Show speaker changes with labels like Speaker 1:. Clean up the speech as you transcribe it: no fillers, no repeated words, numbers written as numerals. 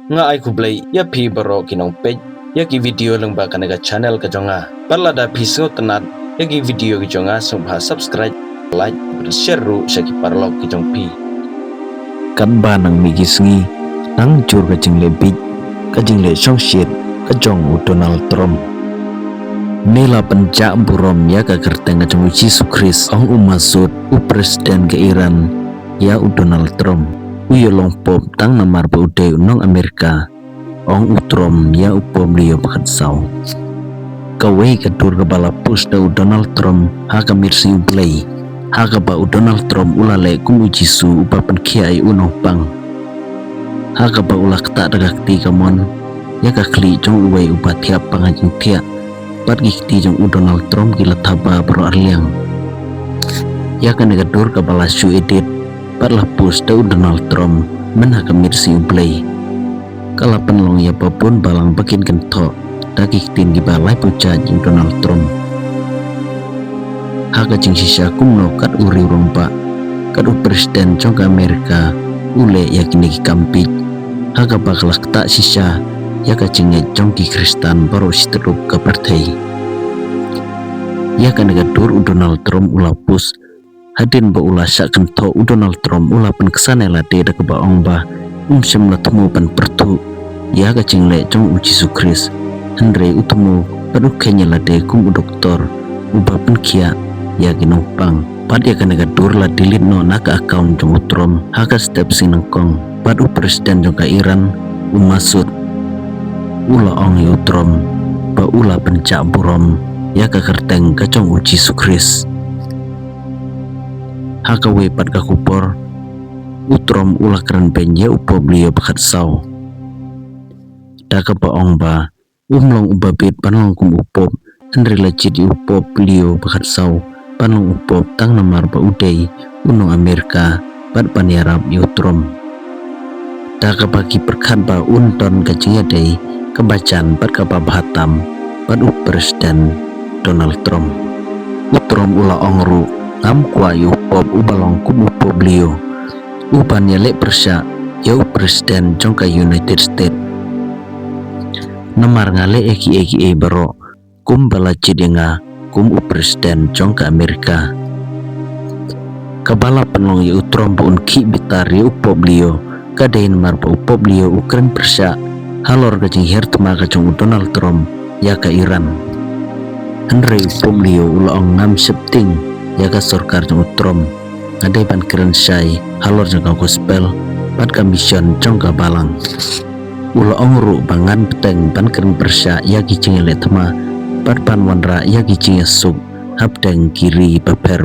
Speaker 1: nga ai ku blai ya phi baro kinong page ya ki video lengba kanaga channel ka jonga parlada phisngo tanat ya ki video ki jonga subha subscribe like share ru shaki parlok ki jong phi kan ba nang mi gisngi nang chur ka jingle big ka jingle song shit ka jong Donald Trump Nela penja burom ya ka kerteng ka jong Jesus Christ ong umasud u presiden ke Iran ya Donald Trump uyolong pop tang namar pa uday unong Amerika ong utrom ya upom liyo pakatsau kawai kadur kabala pus da Donald Trump haka mirsi ublay haka ba Donald Trump ulale kum ujisu upapan kiai unong pang haka ba ulak tak dagakti kamon ya kakli jong uway upatiap pangajing tiak pat gikti jong Donald Trump gila taba bro arliang ya kan kadur kabala su edit pat lapus da Donald Trump menhaka mirsi ublay kalapan long ya papun balang bakin kentok dagik tin gibalai puja jing Donald Trump haka jing sisa kumno kat uri rompa kat presiden jong Amerika ule yakini ki kampik haka bakalak tak sisa yaka jingnya jong ki Kristan baru siteruk ke partai yaka negadur Donald Trump ulapus hadin ba ula syak kentok Donald Trump ula pen kesanela de da kebaong ba semla temu pan pertu ya ka jingle jong Jesus Christ Andre utemu padu kenya lade kum doktor uba pen kia ya ginopang pad ya kana gadur la dilit no naka account jong Trump haka step sinangkong padu presiden jong ka Iran umasud ula ong yu Trump ba ula pencak burom ya ka kerteng ka jong Jesus Christ haka we pad ka kupor utrom ulah keren penye upo beliau bakat saw daka baong ba umlong ubabit panlong kum upop andre lacit upop beliau bakat saw panlong upop tang namar ba uday uno Amerika pad paniarap utrom daka bagi perkat ba unton kacingya day kebacan pad kapabahatam pad presiden Donald Trump utrom ulah ongru ngam kwa upop ubalong kum upop beliau upan yalek persya yau presiden jong ka United States namar ngale eki baro kum balacid nga kum presiden jong ka Amerika kabala penlong ya Trump un ki bitar ya upop liyo kadain mar pa upop liyo ukren persya halor gajing hertma ka jong Donald Trump ya ka Iran Andre upop liyo ulaong ngam septing ya ka sorkar jong Trump ngadai pan keren syai halor jangka gospel pat kamisyon jangka balang ula ongru bangan peteng pan keren persya ya gicing le tema pat pan wanra ya gicing sub hapdeng kiri beper